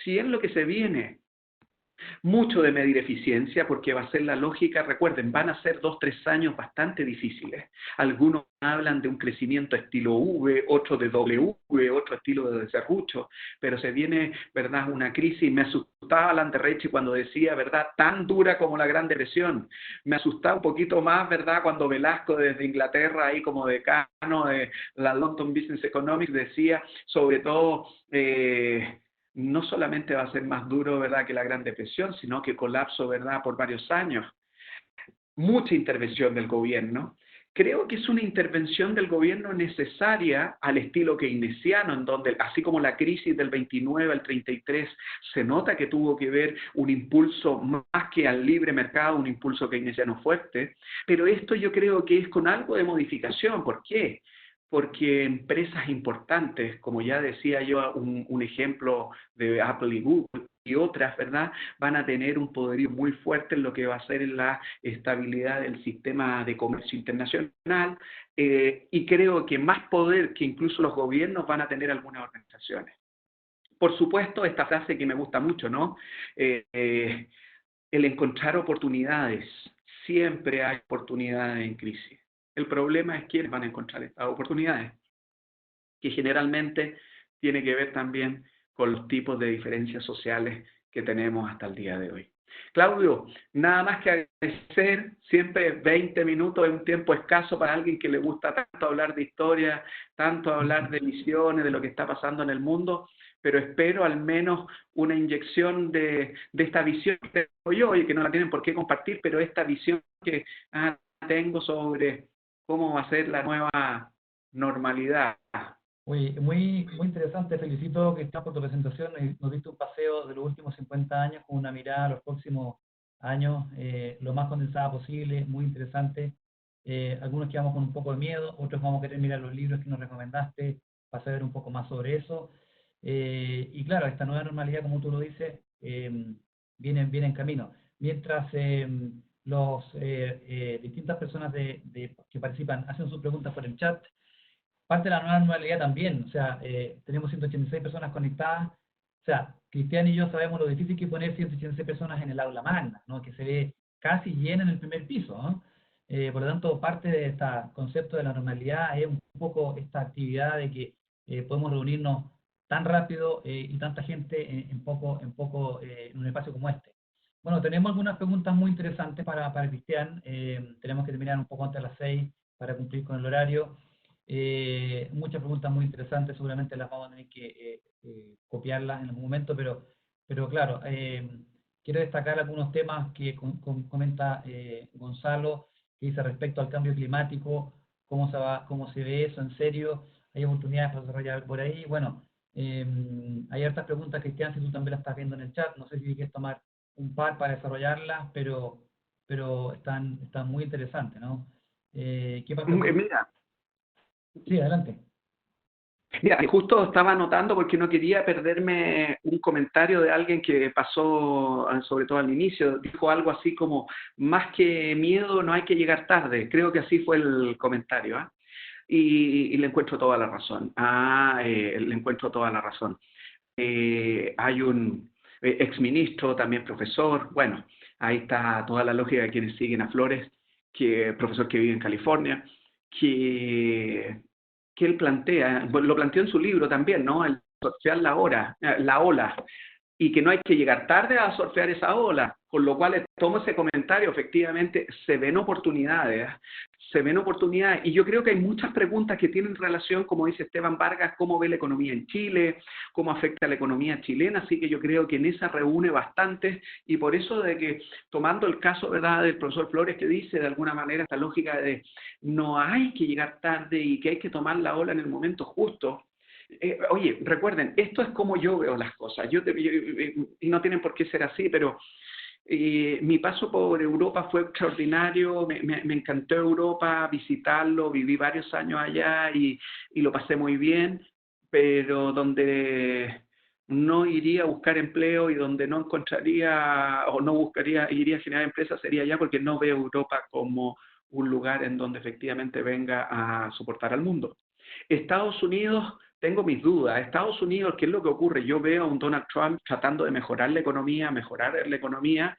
Si es lo que se viene. Mucho de medir eficiencia porque va a ser la lógica, recuerden, van a ser 2, 3 años bastante difíciles. Algunos hablan de un crecimiento estilo V, otro de W, otro estilo de serrucho, pero se viene, ¿verdad?, una crisis. Me asustaba Alan Derrechi cuando decía, ¿verdad?, tan dura como la Gran Depresión. Me asustaba un poquito más, ¿verdad?, cuando Velasco desde Inglaterra, ahí como decano de la London Business Economics, decía, sobre todo, no solamente va a ser más duro, ¿verdad?, que la Gran Depresión, sino que colapso, ¿verdad?, por varios años. Mucha intervención del gobierno. Creo que es una intervención del gobierno necesaria al estilo keynesiano, en donde, así como la crisis del 29 al 33, se nota que tuvo que ver un impulso más que al libre mercado, un impulso keynesiano fuerte, pero esto yo creo que es con algo de modificación. ¿Por qué? Porque empresas importantes, como ya decía yo, un ejemplo de Apple y Google y otras, ¿verdad?, van a tener un poderío muy fuerte en lo que va a ser la estabilidad del sistema de comercio internacional, y creo que más poder que incluso los gobiernos van a tener algunas organizaciones. Por supuesto, esta frase que me gusta mucho, ¿no? El encontrar oportunidades. Siempre hay oportunidades en crisis. El problema es quiénes van a encontrar estas oportunidades, que generalmente tiene que ver también con los tipos de diferencias sociales que tenemos hasta el día de hoy. Claudio, nada más que agradecer, siempre 20 minutos es un tiempo escaso para alguien que le gusta tanto hablar de historia, tanto hablar de misiones, de lo que está pasando en el mundo, pero espero al menos una inyección de esta visión que tengo yo, y que no la tienen por qué compartir, pero esta visión que tengo sobre cómo va a ser la nueva normalidad. Muy interesante, felicito que estás por tu presentación. Nos diste un paseo de los últimos 50 años con una mirada a los próximos años, lo más condensada posible, muy interesante. Algunos quedamos con un poco de miedo, otros vamos a querer mirar los libros que nos recomendaste para saber un poco más sobre eso. Y claro, esta nueva normalidad, como tú lo dices, viene en camino. Mientras distintas personas que participan hacen sus preguntas por el chat, parte de la nueva normalidad también, o sea, tenemos 186 personas conectadas, sea, Cristian y yo sabemos lo difícil que es poner 115 personas en el aula magna, ¿no? Que se ve casi llena en el primer piso, ¿no? Por lo tanto, parte de este concepto de la normalidad es un poco esta actividad de que podemos reunirnos tan rápido y tanta gente en un espacio como este. Bueno, tenemos algunas preguntas muy interesantes para Cristian. Tenemos que terminar un poco antes de las 6 para cumplir con el horario. Muchas preguntas muy interesantes, seguramente las vamos a tener que copiarlas en algún momento, pero claro, quiero destacar algunos temas que comenta Gonzalo, que dice respecto al cambio climático, cómo se ve eso en serio, hay oportunidades para desarrollar por ahí. Bueno, hay hartas preguntas, Cristian, si tú también las estás viendo en el chat, no sé si quieres tomar un par para desarrollarlas, pero están muy interesantes, ¿no? ¿Qué pasa? Mira, Sí, adelante. mira, justo estaba anotando porque no quería perderme un comentario de alguien que pasó, sobre todo al inicio, dijo algo así como, más que miedo no hay que llegar tarde. Creo que así fue el comentario, ¿ah? Y le encuentro toda la razón. Le encuentro toda la razón. Hay un exministro, también profesor, bueno, ahí está toda la lógica de quienes siguen a Flores, que profesor que vive en California, que, que él plantea, bueno, lo planteó en su libro también, ¿no? El surfear la ola, y que no hay que llegar tarde a surfear esa ola, con lo cual tomo ese comentario, efectivamente se ven oportunidades, y yo creo que hay muchas preguntas que tienen relación, como dice Esteban Vargas, cómo ve la economía en Chile, cómo afecta la economía chilena, así que yo creo que en esa reúne bastantes, y por eso de que, tomando el caso, ¿verdad?, del profesor Flores, que dice de alguna manera esta lógica de no hay que llegar tarde y que hay que tomar la ola en el momento justo. Oye, recuerden, esto es como yo veo las cosas. Y no tienen por qué ser así, pero mi paso por Europa fue extraordinario. Me encantó Europa, visitarlo, viví varios años allá y lo pasé muy bien, pero donde no iría a buscar empleo y donde no encontraría o no buscaría, iría a generar empresas sería allá, porque no veo Europa como un lugar en donde efectivamente venga a soportar al mundo. Estados Unidos, tengo mis dudas. Estados Unidos, ¿qué es lo que ocurre? Yo veo a un Donald Trump tratando de mejorar la economía,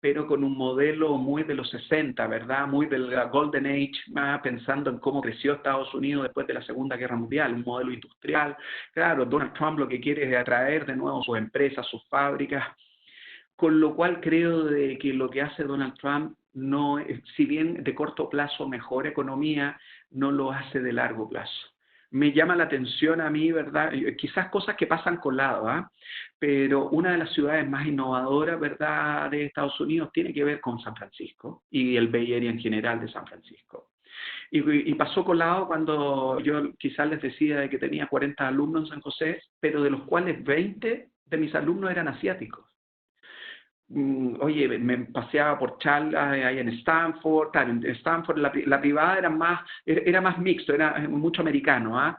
pero con un modelo muy de los 60, ¿verdad? Muy del Golden Age, pensando en cómo creció Estados Unidos después de la Segunda Guerra Mundial, un modelo industrial. Claro, Donald Trump lo que quiere es atraer de nuevo sus empresas, sus fábricas, con lo cual creo de que lo que hace Donald Trump, no, si bien de corto plazo mejora economía, no lo hace de largo plazo. Me llama la atención a mí, ¿verdad? Quizás cosas que pasan colado, ¿ah? Pero una de las ciudades más innovadoras, ¿verdad?, de Estados Unidos tiene que ver con San Francisco y el Bay Area en general de San Francisco. Y pasó colado cuando yo quizás les decía de que tenía 40 alumnos en San José, pero de los cuales 20 de mis alumnos eran asiáticos. Oye, me paseaba por charlas ahí en Stanford, claro, en Stanford la privada era más mixto, era mucho americano, ¿ah?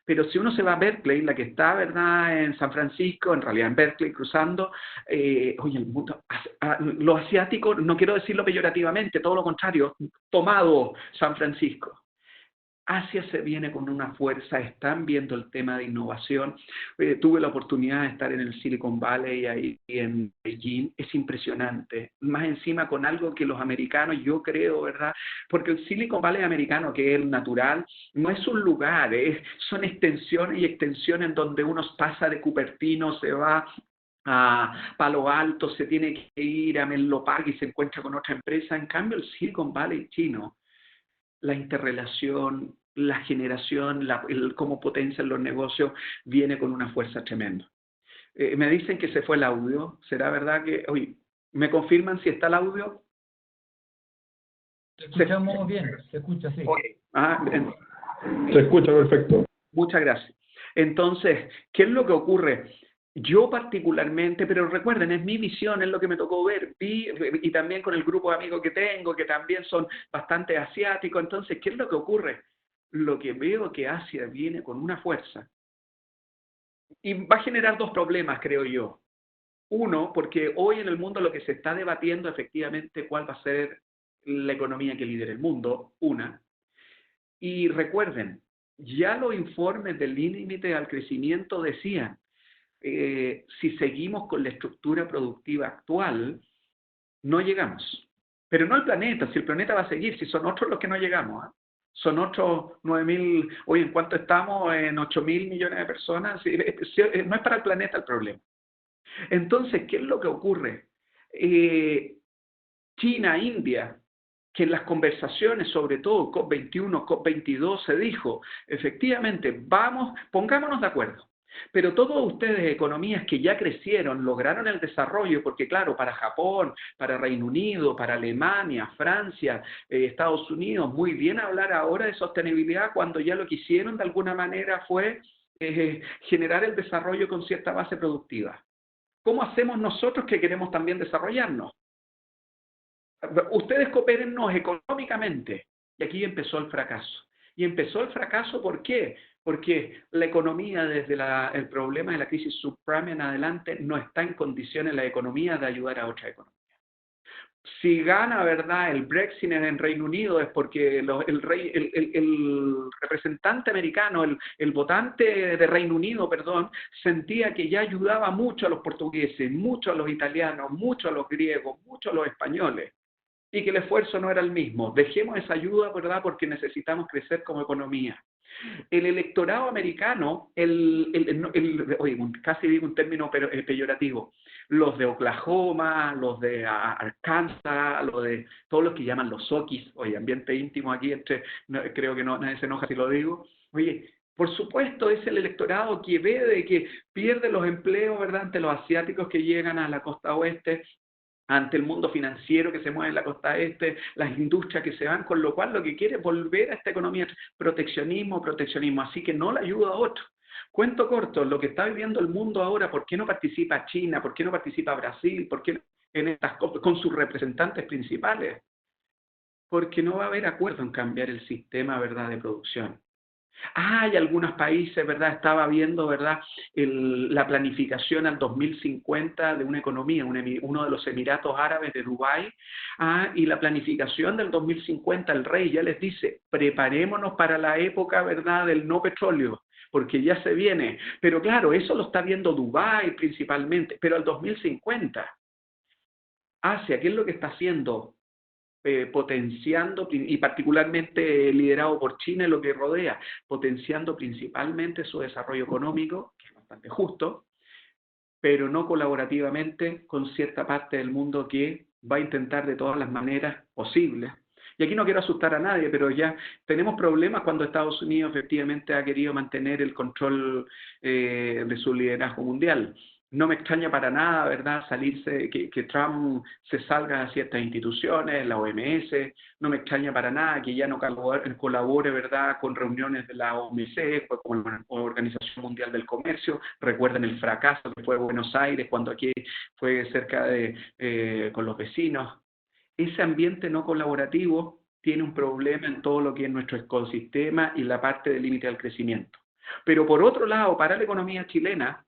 Pero si uno se va a Berkeley, la que está, ¿verdad?, en San Francisco, en realidad en Berkeley, cruzando, oye, el mundo, lo asiático, no quiero decirlo peyorativamente, todo lo contrario, tomado San Francisco. Asia se viene con una fuerza, están viendo el tema de innovación. Tuve la oportunidad de estar en el Silicon Valley ahí en Beijing, es impresionante. Más encima con algo que los americanos, yo creo, ¿verdad? Porque el Silicon Valley americano, que es el natural, no es un lugar, son extensiones y extensiones en donde uno pasa de Cupertino, se va a Palo Alto, se tiene que ir a Menlo Park y se encuentra con otra empresa. En cambio, el Silicon Valley chino, la interrelación, la generación, cómo potencian los negocios, viene con una fuerza tremenda. Me dicen que se fue el audio. ¿Será verdad que, oye, me confirman si está el audio? Te escuchamos bien, se escucha, sí. Okay. Se escucha perfecto. Muchas gracias. Entonces, ¿qué es lo que ocurre? Yo particularmente, pero recuerden, es mi visión, es lo que me tocó ver, y también con el grupo de amigos que tengo, que también son bastante asiáticos. Entonces, ¿qué es lo que ocurre? Lo que veo que Asia viene con una fuerza y va a generar dos problemas, creo yo. Uno, porque hoy en el mundo lo que se está debatiendo efectivamente cuál va a ser la economía que lidere el mundo, una. Y recuerden, ya los informes del límite al crecimiento decían, si seguimos con la estructura productiva actual, no llegamos. Pero no el planeta, si el planeta va a seguir, si son otros los que no llegamos, ¿eh? Son otros 9.000, hoy en cuanto estamos en 8.000 millones de personas, no es para el planeta el problema. Entonces, ¿qué es lo que ocurre? China, India, que en las conversaciones, sobre todo COP21, COP22, se dijo, efectivamente, pongámonos de acuerdo. Pero todos ustedes, economías que ya crecieron, lograron el desarrollo, porque claro, para Japón, para Reino Unido, para Alemania, Francia, Estados Unidos, muy bien hablar ahora de sostenibilidad cuando ya lo que hicieron de alguna manera fue generar el desarrollo con cierta base productiva. ¿Cómo hacemos nosotros que queremos también desarrollarnos? Ustedes coopérennos económicamente. Y aquí empezó el fracaso. Y empezó el fracaso, ¿por qué? Porque la economía, desde el problema de la crisis subprime en adelante, no está en condiciones la economía de ayudar a otra economía. Si gana, ¿verdad?, el Brexit en Reino Unido es porque el representante americano, el votante de Reino Unido, perdón, sentía que ya ayudaba mucho a los portugueses, mucho a los italianos, mucho a los griegos, mucho a los españoles, y que el esfuerzo no era el mismo. Dejemos esa ayuda, ¿verdad?, porque necesitamos crecer como economía. El electorado americano, oye, casi digo un término peyorativo, los de Oklahoma, los de Arkansas, todos los que llaman los Oquis, oye, ambiente íntimo aquí, creo que nadie se enoja si lo digo, oye, por supuesto es el electorado que ve de que pierde los empleos, ¿verdad?, ante los asiáticos que llegan a la costa oeste, ante el mundo financiero que se mueve en la costa este, las industrias que se van, con lo cual lo que quiere es volver a esta economía, proteccionismo, así que no le ayuda a otro. Cuento corto, lo que está viviendo el mundo ahora, ¿por qué no participa China? ¿Por qué no participa Brasil? ¿Por qué en estas cosas, con sus representantes principales? Porque no va a haber acuerdo en cambiar el sistema, ¿verdad?, de producción. Hay algunos países, ¿verdad? Estaba viendo, ¿verdad?, la planificación al 2050 de una economía, uno de los Emiratos Árabes de Dubái, y la planificación del 2050, el rey ya les dice, preparémonos para la época, ¿verdad?, del no petróleo, porque ya se viene. Pero claro, eso lo está viendo Dubái principalmente, pero al 2050, Asia, ¿qué es lo que está haciendo? Potenciando, y particularmente liderado por China en lo que rodea, potenciando principalmente su desarrollo económico, que es bastante justo, pero no colaborativamente con cierta parte del mundo que va a intentar de todas las maneras posibles. Y aquí no quiero asustar a nadie, pero ya tenemos problemas cuando Estados Unidos efectivamente ha querido mantener el control de su liderazgo mundial. No me extraña para nada, ¿verdad?, que Trump se salga de ciertas instituciones, la OMS, no me extraña para nada que ya no colabore, ¿verdad?, con reuniones de la OMC, como la Organización Mundial del Comercio. Recuerden el fracaso que fue Buenos Aires, cuando aquí fue cerca con los vecinos. Ese ambiente no colaborativo tiene un problema en todo lo que es nuestro ecosistema y la parte del límite al crecimiento. Pero por otro lado, para la economía chilena,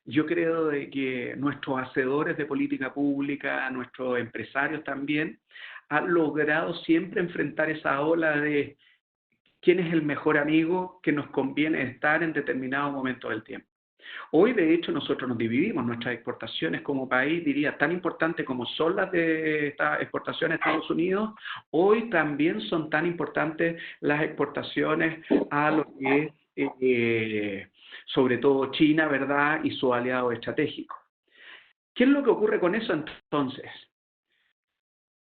yo creo de que nuestros hacedores de política pública, nuestros empresarios también, han logrado siempre enfrentar esa ola de quién es el mejor amigo que nos conviene estar en determinado momento del tiempo. Hoy, de hecho, nosotros nos dividimos, nuestras exportaciones como país, diría, tan importantes como son las de estas exportaciones a Estados Unidos, hoy también son tan importantes las exportaciones a lo que es, sobre todo China, ¿verdad?, y su aliado estratégico. ¿Qué es lo que ocurre con eso entonces?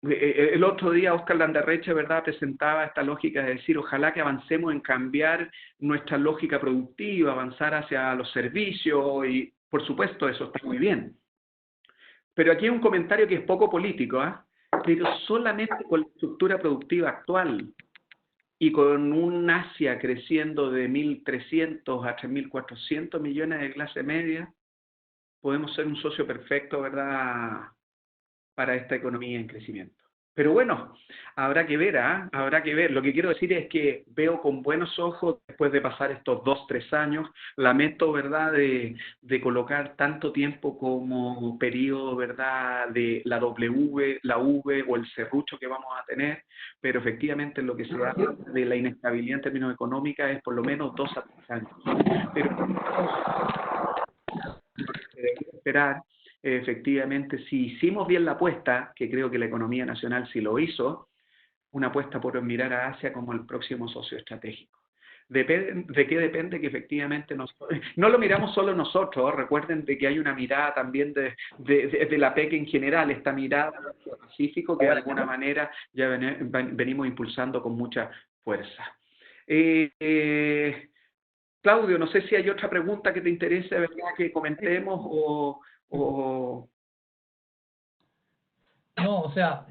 El otro día Oscar Landerreche, ¿verdad?, presentaba esta lógica de decir, ojalá que avancemos en cambiar nuestra lógica productiva, avanzar hacia los servicios, y por supuesto eso está muy bien. Pero aquí hay un comentario que es poco político, pero solamente con la estructura productiva actual y con un Asia creciendo de 1.300 a 3.400 millones de clase media, podemos ser un socio perfecto, ¿verdad?, para esta economía en crecimiento. Pero bueno, habrá que ver, habrá que ver. Lo que quiero decir es que veo con buenos ojos, después de pasar estos 2-3 años, lamento, ¿verdad?, de colocar tanto tiempo como periodo, ¿verdad?, de la W, la V o el serrucho que vamos a tener, pero efectivamente lo que se habla de la inestabilidad en términos económicos es por lo menos 2 a 3 años. Pero esperar. Efectivamente, si hicimos bien la apuesta, que creo que la economía nacional sí lo hizo, una apuesta por mirar a Asia como el próximo socio estratégico. ¿De qué depende? Que efectivamente no lo miramos solo nosotros, recuerden de que hay una mirada también de la PEC en general, esta mirada hacia el Pacífico que de alguna manera ya venimos impulsando con mucha fuerza. Claudio, no sé si hay otra pregunta que te interese, ¿verdad? Que comentemos o... No, o sea,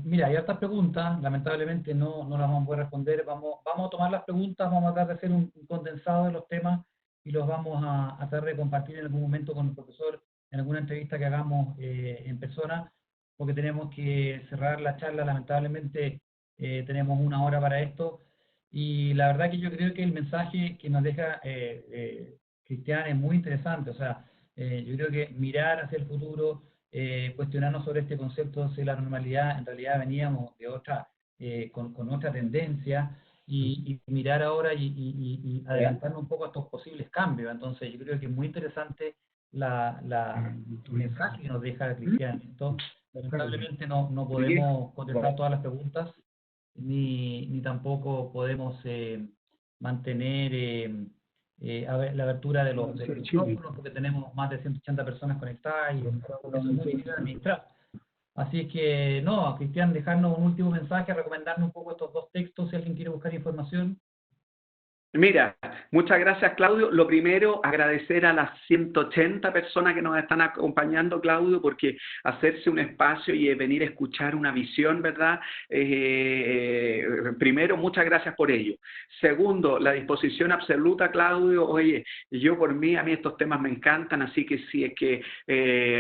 mira, hay hartas preguntas, lamentablemente no las vamos a poder responder. Vamos a tomar las preguntas, vamos a tratar de hacer un condensado de los temas y los vamos a tratar de compartir en algún momento con el profesor, en alguna entrevista que hagamos en persona, porque tenemos que cerrar la charla, lamentablemente tenemos 1 hora para esto. Y la verdad que yo creo que el mensaje que nos deja Cristian es muy interesante, o sea, yo creo que mirar hacia el futuro, cuestionarnos sobre este concepto de la normalidad, en realidad veníamos de otra, con otra tendencia, y mirar ahora y adelantarnos un poco a estos posibles cambios. Entonces yo creo que es muy interesante el mensaje que nos deja Cristian. Entonces, lamentablemente no podemos contestar todas las preguntas, ni tampoco podemos mantener la abertura de los micrófonos, porque tenemos más de 180 personas conectadas y eso es muy difícil de administrar. Así es que, no, Cristian, dejarnos un último mensaje, recomendarnos un poco estos 2 textos si alguien quiere buscar información. Mira, muchas gracias, Claudio. Lo primero, agradecer a las 180 personas que nos están acompañando, Claudio, porque hacerse un espacio y venir a escuchar una visión, ¿verdad? Primero, muchas gracias por ello. Segundo, la disposición absoluta, Claudio. Oye, yo por mí, a mí estos temas me encantan, así que si es que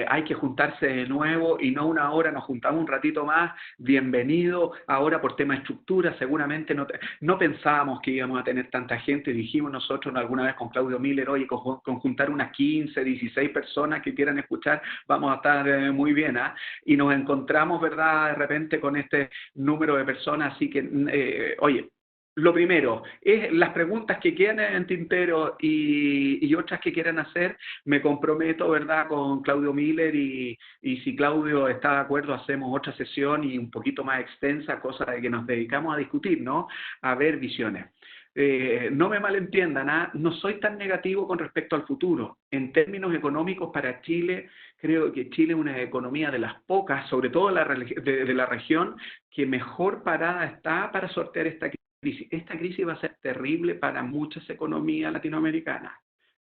hay que juntarse de nuevo y no 1 hora, nos juntamos un ratito más, bienvenido. Ahora por tema de estructura, seguramente no pensábamos que íbamos a tener tanta gente, dijimos nosotros alguna vez con Claudio Miller, oye, con juntar unas 15, 16 personas que quieran escuchar, vamos a estar muy bien, ¿ah? Y nos encontramos, ¿verdad?, de repente con este número de personas, así que, oye, lo primero, es las preguntas que quieran en tintero y otras que quieran hacer, me comprometo, ¿verdad?, con Claudio Miller y si Claudio está de acuerdo, hacemos otra sesión y un poquito más extensa, cosa de que nos dedicamos a discutir, ¿no?, a ver visiones. No me malentiendan, ¿ah? No soy tan negativo con respecto al futuro. En términos económicos para Chile, creo que Chile es una economía de las pocas, sobre todo de la región, que mejor parada está para sortear esta crisis. Esta crisis va a ser terrible para muchas economías latinoamericanas.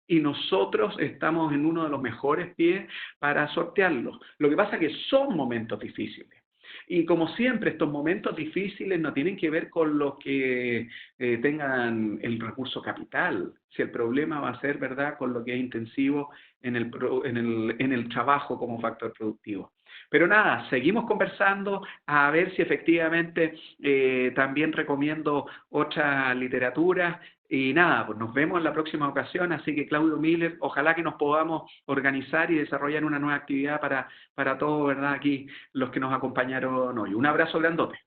Y nosotros estamos en uno de los mejores pies para sortearlo. Lo que pasa es que son momentos difíciles. Y como siempre, estos momentos difíciles no tienen que ver con los que tengan el recurso capital. Si el problema va a ser, ¿verdad?, con lo que es intensivo en el trabajo como factor productivo. Pero nada, seguimos conversando a ver si efectivamente también recomiendo otra literatura. Y nada, pues nos vemos en la próxima ocasión, así que Claudio Miller, ojalá que nos podamos organizar y desarrollar una nueva actividad para todos, ¿verdad?, aquí los que nos acompañaron hoy. Un abrazo grandote.